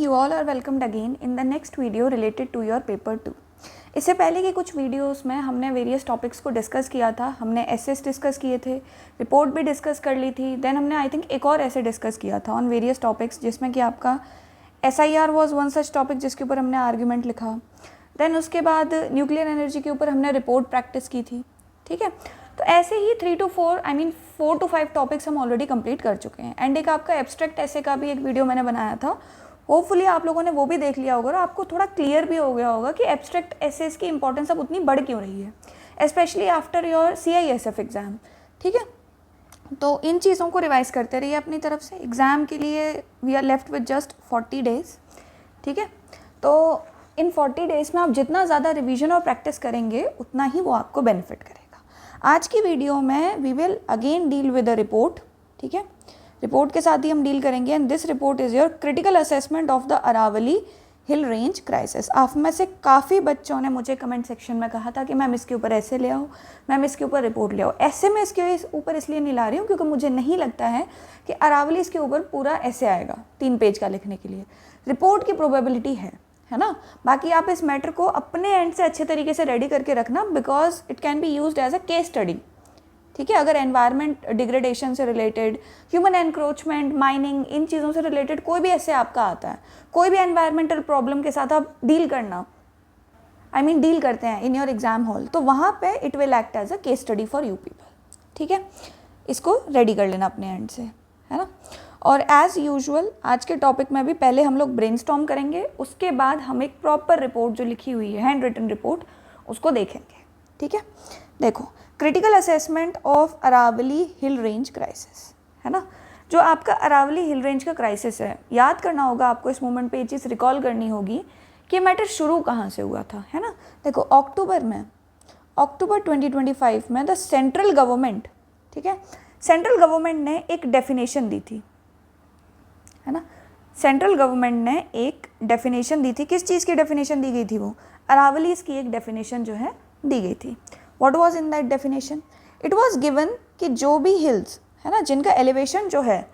you all are welcomed again in the next video related to your paper 2. इससे पहले के कुछ videos में हमने वेरियस टॉपिक्स को डिस्कस किया था. हमने एसेस डिस्कस किए थे, रिपोर्ट भी डिस्कस कर ली थी. देन हमने आई थिंक एक और ऐसे डिस्कस किया था ऑन वेरियस टॉपिक्स, जिसमें कि आपका SIR was one such topic जिसके ऊपर हमने आर्ग्यूमेंट लिखा. देन उसके बाद न्यूक्लियर एनर्जी के ऊपर हमने रिपोर्ट प्रैक्टिस की थी. ठीक है, तो ऐसे ही 4 to 5 टॉपिक्स हम ऑलरेडी कंप्लीट कर चुके हैं. एंड एक आपका एब्स्ट्रैक्ट ऐसे का भी एक वीडियो मैंने बनाया था, होपफुली आप लोगों ने वो भी देख लिया होगा और आपको थोड़ा क्लियर भी हो गया होगा कि एब्स्ट्रैक्ट एसेस की इंपॉर्टेंस अब उतनी बढ़ क्यों रही है, specially after your CISF exam. ठीक है, तो इन चीज़ों को रिवाइज करते रहिए अपनी तरफ से. एग्ज़ाम के लिए we are left with just 40 days. ठीक है, तो इन 40 डेज़ में आप जितना ज़्यादा रिवीजन और प्रैक्टिस करेंगे उतना ही वो आपको बेनिफिट करेगा. आज की वीडियो में we will again deal with a report. ठीक है, रिपोर्ट के साथ ही हम डील करेंगे. And this report is your critical assessment of the Aravalli hill range crisis. आप में से काफ़ी बच्चों ने मुझे कमेंट सेक्शन में कहा था कि मैम इसके ऊपर ऐसे ले आओ, मैम इसके ऊपर रिपोर्ट ले आओ. ऐसे में इसके ऊपर इसलिए नहीं ला रही हूँ क्योंकि मुझे नहीं लगता है कि अरावली इसके ऊपर पूरा ऐसे आएगा 3 पेज का लिखने के लिए. रिपोर्ट की प्रोबेबिलिटी है ना. बाकी आप इस मैटर को अपने एंड से अच्छे तरीके से रेडी करके रखना, because it can be used as a case study. ठीक है, अगर एनवायरनमेंट डिग्रेडेशन से रिलेटेड, ह्यूमन एनक्रोचमेंट, माइनिंग, इन चीज़ों से रिलेटेड कोई भी ऐसे आपका आता है, कोई भी एनवायरमेंटल प्रॉब्लम के साथ आप डील करते हैं इन योर एग्जाम हॉल, तो वहाँ पे it will act as a case study for you people. ठीक है, इसको रेडी कर लेना अपने एंड से, है ना. और एज़ यूजुअल आज के टॉपिक में भी पहले हम लोग ब्रेनस्टॉर्म करेंगे, उसके बाद हम एक प्रॉपर रिपोर्ट जो लिखी हुई है, हैंड रिटन रिपोर्ट, उसको देखेंगे. ठीक है, देखो, critical assessment of Aravalli hill range crisis, है ना. जो आपका अरावली हिल रेंज का क्राइसिस है, याद करना होगा आपको इस मोमेंट पे ये चीज़ रिकॉल करनी होगी कि मैटर शुरू कहाँ से हुआ था, है ना. देखो, अक्टूबर 2025 में द सेंट्रल गवर्नमेंट, ठीक है, सेंट्रल गवर्नमेंट ने एक डेफिनेशन दी थी, है ना. सेंट्रल गवर्नमेंट ने एक डेफिनेशन दी थी. किस चीज़ की डेफिनेशन दी गई थी? वो अरावलीज की एक डेफिनेशन जो है दी गई थी. What was in that definition? It was given कि जो भी हिल्स, है ना, जिनका एलिवेशन जो है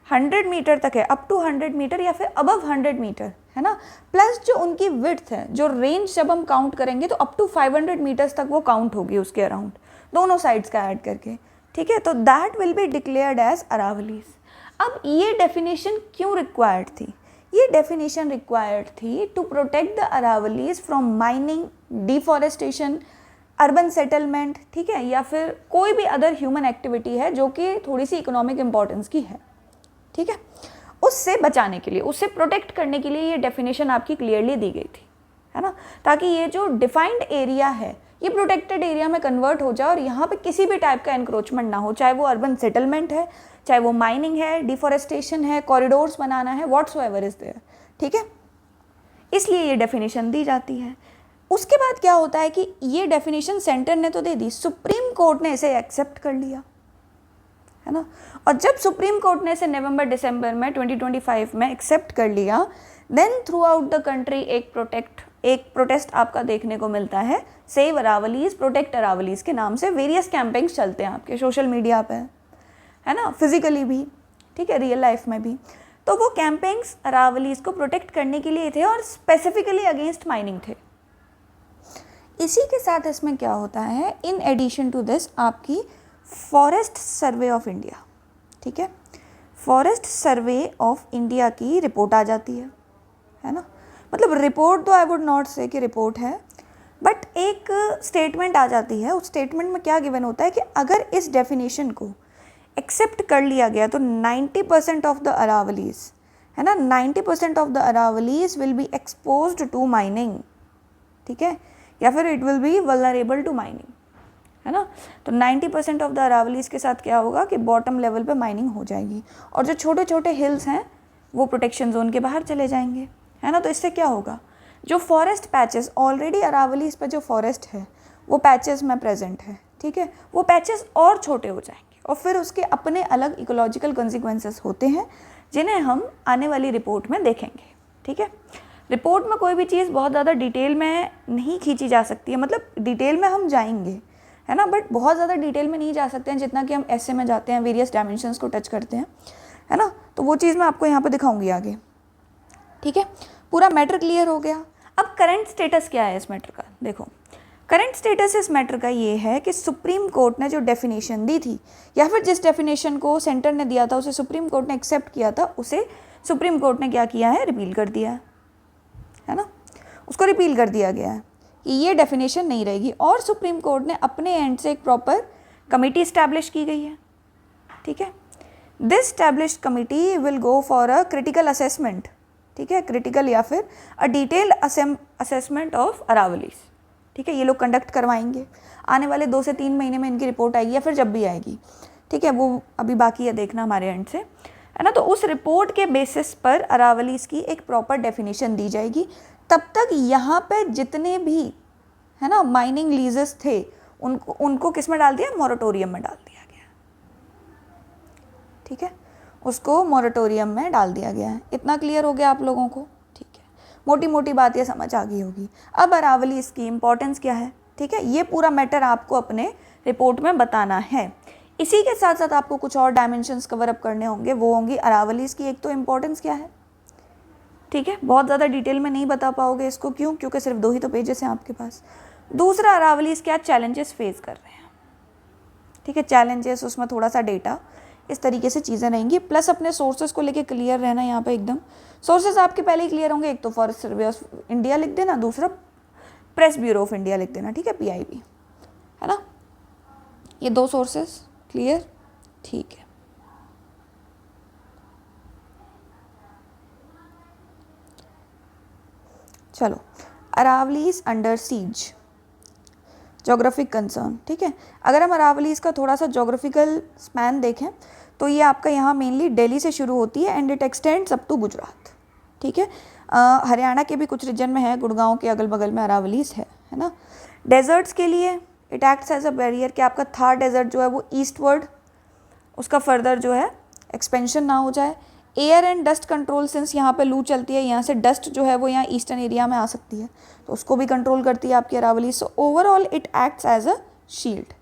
100 मीटर तक है, अप टू 100 मीटर या फिर अबव 100 मीटर, है ना, प्लस जो उनकी विड्थ है, जो रेंज जब हम काउंट करेंगे तो अप टू 500 मीटर्स तक वो काउंट होगी उसके अराउंड, दोनों साइड्स का ऐड करके. ठीक है, तो that will be declared as Aravallis. अब ये डेफिनेशन क्यों रिक्वायर्ड थी? ये डेफिनेशन रिक्वायर्ड थी to protect the Aravallis from mining, deforestation, urban settlement, ठीक है, या फिर कोई भी अदर ह्यूमन एक्टिविटी है जो कि थोड़ी सी इकोनॉमिक इंपॉर्टेंस की है. ठीक है, उससे बचाने के लिए, उससे प्रोटेक्ट करने के लिए ये डेफिनेशन आपकी क्लियरली दी गई थी, है ना, ताकि ये जो डिफाइंड एरिया है ये प्रोटेक्टेड एरिया में कन्वर्ट हो जाए और यहाँ पे किसी भी टाइप का एनक्रोचमेंट ना हो, चाहे वो अर्बन सेटलमेंट है, चाहे वो माइनिंग है, डिफॉरेस्टेशन है, कॉरिडोर्स बनाना है, व्हाट्सएवर इज देयर. ठीक है, इसलिए ये डेफिनेशन दी जाती है. उसके बाद क्या होता है कि ये डेफिनेशन सेंटर ने तो दे दी, सुप्रीम कोर्ट ने इसे एक्सेप्ट कर लिया, है ना. और जब सुप्रीम कोर्ट ने इसे नवंबर-दिसंबर में 2025 में एक्सेप्ट कर लिया, then throughout the country एक प्रोटेस्ट आपका देखने को मिलता है, सेव अरावलीज, प्रोटेक्ट अरावलीज के नाम से. वेरियस कैंपेन्स चलते हैं आपके सोशल मीडिया पे, है ना, फिजिकली भी, ठीक है, रियल लाइफ में भी. तो वो कैंपेन्स अरावलीज को प्रोटेक्ट करने के लिए थे और स्पेसिफिकली अगेंस्ट माइनिंग थे. इसी के साथ इसमें क्या होता है, इन एडिशन टू दिस आपकी फॉरेस्ट सर्वे ऑफ इंडिया, ठीक है, फॉरेस्ट सर्वे ऑफ इंडिया की रिपोर्ट आ जाती है ना. मतलब रिपोर्ट तो आई वुड नॉट से कि रिपोर्ट है, बट एक स्टेटमेंट आ जाती है. उस स्टेटमेंट में क्या गिवन होता है कि अगर इस डेफिनेशन को एक्सेप्ट कर लिया गया तो 90% ऑफ द अरावलीज, है ना, 90% of the Aravallis will be exposed to mining. ठीक है, या फिर it will be vulnerable to mining, है ना. तो 90% ऑफ द अरावलीज के साथ क्या होगा कि बॉटम लेवल पे माइनिंग हो जाएगी और जो छोटे छोटे हिल्स हैं वो प्रोटेक्शन जोन के बाहर चले जाएंगे, है ना. तो इससे क्या होगा, जो फॉरेस्ट पैचेस ऑलरेडी अरावलीज पे जो फॉरेस्ट है वो पैचेस में प्रेजेंट है, ठीक है, वो पैचेस और छोटे हो जाएंगे और फिर उसके अपने अलग इकोलॉजिकल कॉन्सिक्वेंसेस होते हैं जिन्हें हम आने वाली रिपोर्ट में देखेंगे. ठीक है, रिपोर्ट में कोई भी चीज़ बहुत ज़्यादा डिटेल में नहीं खींची जा सकती है, मतलब डिटेल में हम जाएंगे, है ना, बट बहुत ज़्यादा डिटेल में नहीं जा सकते हैं जितना कि हम ऐसे में जाते हैं, वेरियस डायमेंशंस को टच करते हैं, है ना. तो वो चीज़ मैं आपको यहाँ पे दिखाऊंगी आगे. ठीक है, पूरा मैटर क्लियर हो गया। अब करंट स्टेटस क्या है इस मैटर का, देखो करंट स्टेटस इस मैटर का ये है कि सुप्रीम कोर्ट ने जो डेफिनेशन दी थी या फिर जिस डेफिनेशन को सेंटर ने दिया था उसे सुप्रीम कोर्ट ने एक्सेप्ट किया था, उसे सुप्रीम कोर्ट ने क्या किया है, रिपील कर दिया है ना, उसको रिपील कर दिया गया है कि ये डेफिनेशन नहीं रहेगी। और सुप्रीम कोर्ट ने अपने एंड से एक प्रॉपर कमेटी इस्टेब्लिश की गई है, ठीक है। This established committee will go for a critical assessment, ठीक है, क्रिटिकल या फिर अ डिटेल्ड असेसमेंट ऑफ अरावलीज, ठीक है। ये लोग कंडक्ट करवाएंगे, आने वाले 2 से 3 महीने में इनकी रिपोर्ट आएगी या फिर जब भी आएगी, ठीक है, वो अभी बाकी है देखना हमारे एंड से, है ना। तो उस रिपोर्ट के बेसिस पर अरावलीज की एक प्रॉपर डेफिनेशन दी जाएगी। तब तक यहाँ पे जितने भी है ना माइनिंग लीजेस थे उनको किस में डाल दिया, मॉरेटोरियम में डाल दिया गया, ठीक है, उसको मॉरेटोरियम में डाल दिया गया है। इतना क्लियर हो गया आप लोगों को, ठीक है, मोटी मोटी बात ये समझ आ गई होगी। अब अरावली इसकी इंपॉर्टेंस क्या है, ठीक है, ये पूरा मैटर आपको अपने रिपोर्ट में बताना है। इसी के साथ साथ आपको कुछ और डायमेंशंस कवर अप करने होंगे, वो होंगी अरावलीज की एक तो इंपॉर्टेंस क्या है, ठीक है, बहुत ज़्यादा डिटेल में नहीं बता पाओगे इसको, क्यों, क्योंकि सिर्फ 2 ही तो पेजेस हैं आपके पास। दूसरा, अरावलीज क्या चैलेंजेस फेस कर रहे हैं, ठीक है, चैलेंजेस, उसमें थोड़ा सा डेटा, इस तरीके से चीज़ें रहेंगी। प्लस अपने सोर्सेज को लेके क्लियर रहना यहाँ पे एकदम, सोर्सेज आपके पहले ही क्लियर होंगे, एक तो फॉरेस्ट सर्वे ऑफ इंडिया लिख देना, दूसरा प्रेस ब्यूरो ऑफ इंडिया लिख देना, ठीक है, PIB, है ना, ये 2 सोर्सेज क्लियर, ठीक है। चलो, Aravallis under seize, geographic concern, ठीक है। अगर हम अरावलीज का थोड़ा सा जोग्राफिकल स्पैन देखें तो ये आपका यहाँ मेनली दिल्ली से शुरू होती है and it extends up to Gujarat, ठीक है। हरियाणा के भी कुछ रीजन में है, गुड़गांव के अगल बगल में अरावलीज है ना। डेजर्ट्स के लिए it acts as a barrier कि आपका थार डेजर्ट जो है वो ईस्टवर्ड उसका फर्दर जो है एक्सपेंशन ना हो जाए। Air and dust control, since यहाँ पे लू चलती है, यहाँ से डस्ट जो है वो यहाँ ईस्टर्न एरिया में आ सकती है, तो उसको भी कंट्रोल करती है आपकी Aravalli. So overall it acts as a shield,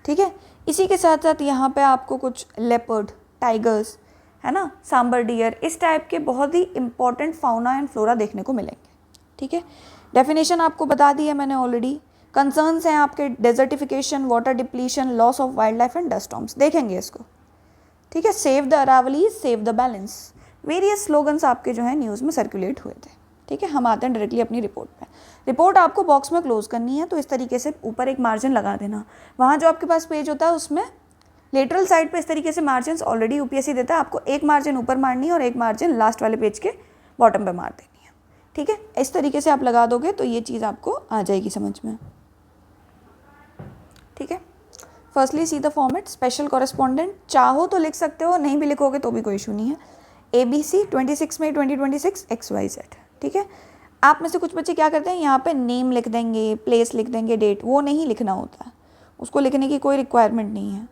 ठीक है। इसी के साथ साथ यहाँ पे आपको कुछ लेपर्ड, टाइगर्स, है ना, सांबर डियर, इस टाइप के बहुत ही इंपॉर्टेंट फाउना एंड फ्लोरा देखने को मिलेंगे, ठीक है। डेफिनेशन आपको बता दी है मैंने ऑलरेडी। कंसर्न्स हैं आपके desertification, water depletion, loss of wild life and dust storms, देखेंगे इसको, ठीक है। Save the Aravallis, save the balance, various slogans आपके जो है न्यूज़ में सर्कुलेट हुए थे, ठीक है। हम आते हैं डायरेक्टली अपनी रिपोर्ट पे। रिपोर्ट आपको बॉक्स में क्लोज करनी है, तो इस तरीके से ऊपर एक मार्जिन लगा देना। वहाँ जो आपके पास पेज होता है उसमें लेटरल साइड पे इस तरीके से मार्जिन ऑलरेडी UPSC देता है, आपको एक मार्जिन ऊपर मारनी है और एक मार्जिन लास्ट वाले पेज के बॉटम पे मार देनी है, ठीक है। इस तरीके से आप लगा दोगे तो ये चीज़ आपको आ जाएगी समझ में, ठीक है। Firstly see the format, special correspondent, चाहो तो लिख सकते हो, नहीं भी लिखोगे तो भी कोई इशू नहीं है। ABC 26 मई 2026 XYZ, ठीक है। आप में से कुछ बच्चे क्या करते हैं, यहाँ पे नेम लिख देंगे, प्लेस लिख देंगे, डेट, वो नहीं लिखना होता है, उसको लिखने की कोई रिक्वायरमेंट नहीं है,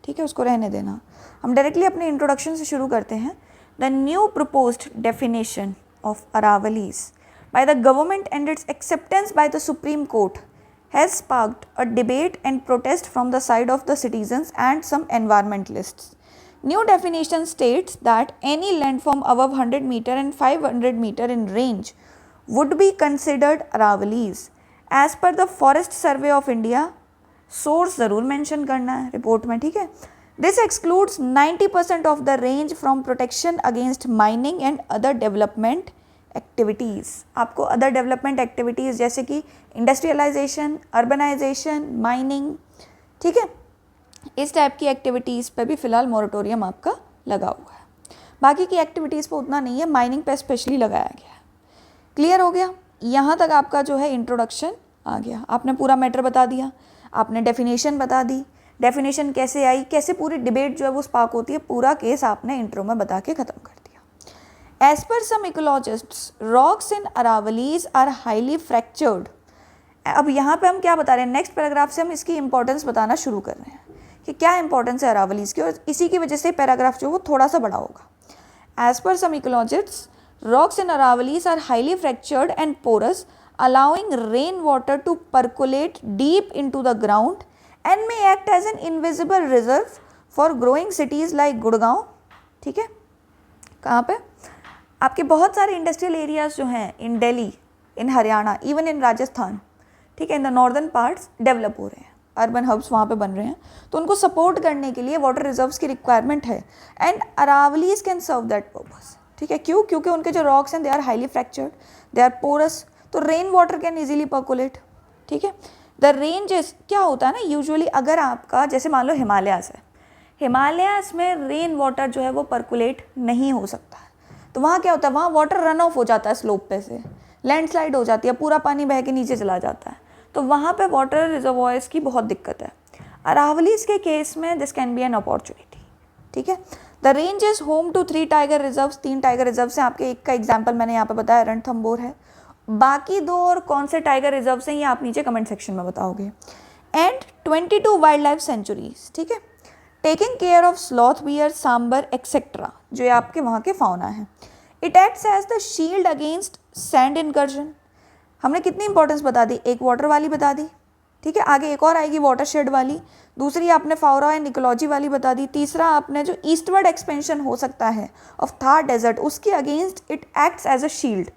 ठीक है, उसको रहने देना। हम डायरेक्टली अपने इंट्रोडक्शन से शुरू करते हैं। The new proposed definition of Aravallis by the government and it's acceptance by the Supreme court has sparked a debate and protest from the side of the citizens and some environmentalists. New definition states that any landform above 100 meter and 500 meter in range would be considered Aravali's. As per the Forest Survey of India, source ज़रूर mention करना है report में, ठीक है। This excludes 90% of the range from protection against mining and other development activities. आपको other development activities जैसे कि industrialisation, urbanisation, mining, ठीक है, इस टाइप की एक्टिविटीज़ पे भी फ़िलहाल मॉरेटोरियम आपका लगा हुआ है। बाकी की एक्टिविटीज़ पे उतना नहीं है, माइनिंग पे स्पेशली लगाया गया है। क्लियर हो गया, यहाँ तक आपका जो है इंट्रोडक्शन आ गया। आपने पूरा मैटर बता दिया, आपने डेफिनेशन बता दी, डेफिनेशन कैसे आई, कैसे पूरी डिबेट जो है वो स्पार्क होती है, पूरा केस आपने इंट्रो में बता के ख़त्म कर दिया। As per some ecologists, rocks in Aravallis are highly fractured. अब यहाँ पे हम क्या बता रहे हैं, नेक्स्ट पैराग्राफ से हम इसकी इंपॉर्टेंस बताना शुरू कर रहे हैं कि क्या इंपॉर्टेंस है अरावलीज की, और इसी की वजह से पैराग्राफ जो वो थोड़ा सा बड़ा होगा। As per some ecologists, rocks in Aravallis are highly fractured and porous, allowing rainwater to percolate deep into the ground and may act as an invisible reserve for growing cities like Gurgaon, ठीक है, कहाँ पे, आपके बहुत सारे industrial areas जो हैं इन दिल्ली, इन Haryana, even in Rajasthan, ठीक है, in the northern parts develop हो रहे हैं, अर्बन हब्स वहाँ पे बन रहे हैं, तो उनको सपोर्ट करने के लिए वाटर रिजर्व्स की रिक्वायरमेंट है and Aravallis can serve that purpose, ठीक है। क्यों? क्योंकि उनके जो रॉक्स हैं they are highly fractured, they are porous, तो rain water can easily percolate, ठीक है। द रेंजेस क्या होता है ना, यूजुअली अगर आपका जैसे मान लो हिमालयास है, हिमालयास में रेन वाटर जो है वो पर्कुलेट नहीं हो सकता है, तो वहाँ क्या होता है, वहाँ वाटर रन ऑफ हो जाता है स्लोप पे से, लैंडस्लाइड हो जाती है, पूरा पानी बह के नीचे चला जाता है, तो वहाँ पे वाटर रिजर्वॉयर्स की बहुत दिक्कत है। अरावलीज के केस में this can be an opportunity, ठीक है। The range is home to 3 tiger reserves, 3 tiger reserves हैं आपके, एक का एग्जाम्पल मैंने यहाँ पे बताया रणथंबोर है, बाकी 2 और कौन से टाइगर रिजर्व्स हैं ये आप नीचे कमेंट सेक्शन में बताओगे। एंड 22 वाइल्ड लाइफ सेंचुरीज, ठीक है, taking care of sloth bear, sambar etcetera, जो आपके वहाँ के फाउना है। It acts as the shield against sand incursion. हमने कितनी इंपॉर्टेंस बता दी, एक वाटर वाली बता दी, ठीक है, आगे एक और आएगी वाटर शेड वाली, दूसरी आपने फाउरा एंड इकोलॉजी वाली बता दी, तीसरा आपने जो ईस्टवर्ड एक्सपेंशन हो सकता है ऑफ थार डेजर्ट, उसके against it acts as a shield,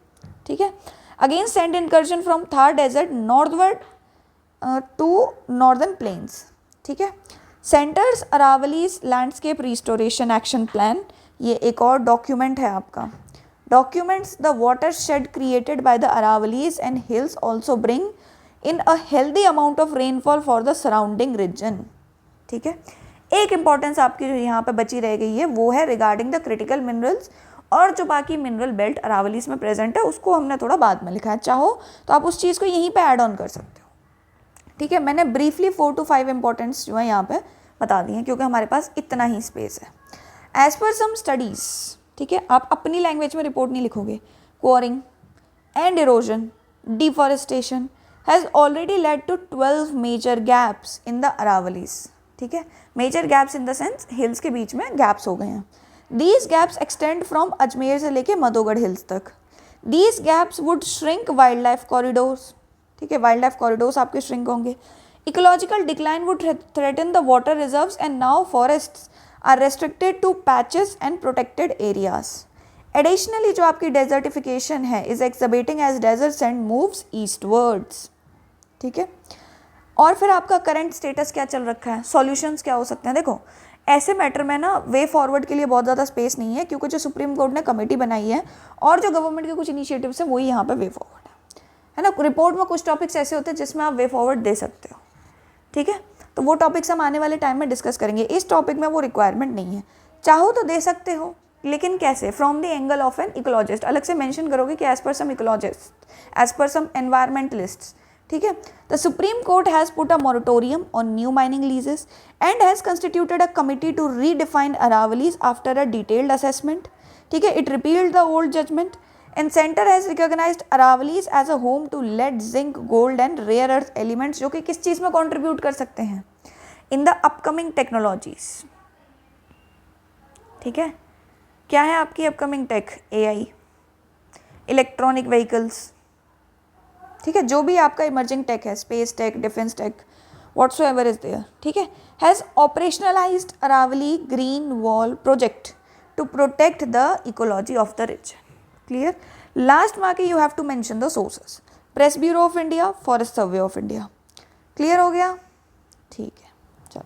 ठीक है, against sand incursion from Thar desert northward to northern plains, ठीक है। Centre's Aravallis landscape restoration action plan, ये एक और डॉक्यूमेंट है आपका। Documents the watershed created by the Aravallis and hills also bring in a healthy amount of rainfall for the surrounding region, ठीक है। एक इंपॉर्टेंस आपकी जो यहाँ पे बची रह गई है वो है रिगार्डिंग द क्रिटिकल मिनरल्स, और जो बाकी मिनरल बेल्ट अरावलीज में प्रेजेंट है उसको हमने थोड़ा बाद में लिखा है, चाहो तो आप उस चीज़ को यहीं पे ऐड ऑन कर सकते हो, ठीक है। मैंने ब्रीफली 4 to 5 इंपॉर्टेंट्स जो है यहाँ पे बता दी हैं क्योंकि हमारे पास इतना ही स्पेस है। एज पर सम स्टडीज़, ठीक है, आप अपनी लैंग्वेज में रिपोर्ट नहीं लिखोगे, quarrying and erosion, deforestation has already led to 12 major gaps in the Aravallis, ठीक है, major gaps in the sense hills के बीच में गैप्स हो गए हैं। These gaps extend from Ajmer से लेके मधोगढ़ हिल्स तक। These gaps would shrink wildlife corridors, ठीक है, वाइल्ड लाइफ कॉरिडोर्स आपके श्रिंक होंगे। Ecological decline would threaten the water reserves and now forests are restricted to patches and protected areas. Additionally जो आपकी desertification है is exacerbating as desert and moves eastwards, ठीक है। और फिर आपका करंट स्टेटस क्या चल रखा है, सॉल्यूशंस क्या हो सकते हैं। देखो ऐसे मैटर में ना वे फॉरवर्ड के लिए बहुत ज़्यादा स्पेस नहीं है क्योंकि जो सुप्रीम कोर्ट ने कमेटी बनाई है और जो गवर्नमेंट के कुछ इनिशिएटिव्स हैं वही यहाँ पे वे फॉरवर्ड है ना। रिपोर्ट में कुछ टॉपिक्स ऐसे होते हैं जिसमें आप वे फॉरवर्ड दे सकते हो, ठीक है, तो वो टॉपिक्स हम आने वाले टाइम में डिस्कस करेंगे। इस टॉपिक में वो रिक्वायरमेंट नहीं है, चाहो तो दे सकते हो, लेकिन कैसे, from the angle of an ecologist, अलग से मेंशन करोगे कि एज पर सम इकोलॉजिस्ट, एज पर सम एनवायरमेंटलिस्ट्स, ठीक है। The Supreme Court has put a moratorium on new mining leases and has constituted a committee to redefine Aravallis after a detailed assessment, ठीक है। It repealed the old judgment and centre has recognised Aravallis as a home to lead, zinc, gold and rare earth elements, जो कि किस चीज़ में contribute कर सकते हैं, in the upcoming technologies, ठीक है। क्या है आपकी upcoming tech, AI, electronic vehicles, ठीक है, जो भी आपका इमर्जिंग टेक है, space tech, defence tech, whatsoever is there, ठीक है। Has operationalised Aravalli Green Wall Project to protect the ecology of the region. Clear. Last में आके you have to mention the sources, Press Bureau of India, Forest Survey of India. Clear हो गया, ठीक है। चलो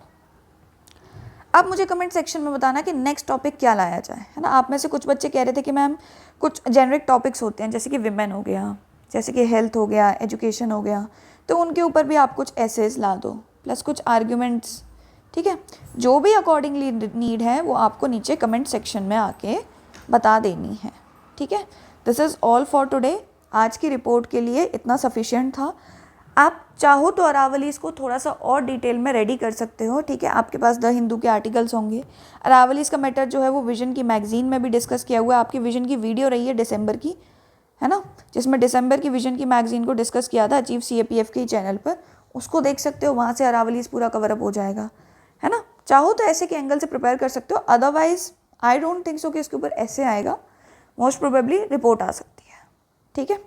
अब मुझे कमेंट सेक्शन में बताना कि नेक्स्ट टॉपिक क्या लाया जाए, है ना। आप में से कुछ बच्चे कह रहे थे कि मैम कुछ जेनरिक टॉपिक्स होते हैं जैसे कि विमेन हो गया, जैसे कि हेल्थ हो गया, एजुकेशन हो गया, तो उनके ऊपर भी आप कुछ एसेज ला दो प्लस कुछ आर्ग्यूमेंट्स, ठीक है। जो भी अकॉर्डिंगली नीड है वो आपको नीचे कमेंट सेक्शन में आके बता देनी है, ठीक है। This is all for today. आज की रिपोर्ट के लिए इतना सफिशिएंट था। आप चाहो तो अरावलीज़ को थोड़ा सा और डिटेल में रेडी कर सकते हो, ठीक है। आपके पास द हिंदू के आर्टिकल्स होंगे। अरावलीज़ का मैटर जो है वो विजन की मैगजीन में भी डिस्कस किया हुआ है। आपकी विजन की वीडियो रही है दिसंबर की, है ना, जिसमें दिसंबर की विजन की मैगजीन को डिस्कस किया था अचीव CAPF के चैनल पर, उसको देख सकते हो, वहाँ से अरावलीज़ पूरा कवर अप हो जाएगा, है ना। चाहो तो ऐसे के एंगल से प्रिपेयर कर सकते हो, otherwise I don't think so कि इसके ऊपर ऐसे आएगा, मोस्ट प्रोबेबली रिपोर्ट आ सकती है, ठीक है।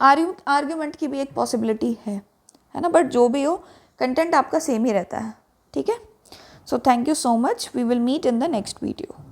आर्ग्यूमेंट की भी एक पॉसिबिलिटी है ना, बट जो भी हो कंटेंट आपका सेम ही रहता है, ठीक है। So thank you so much, we will meet in the next video.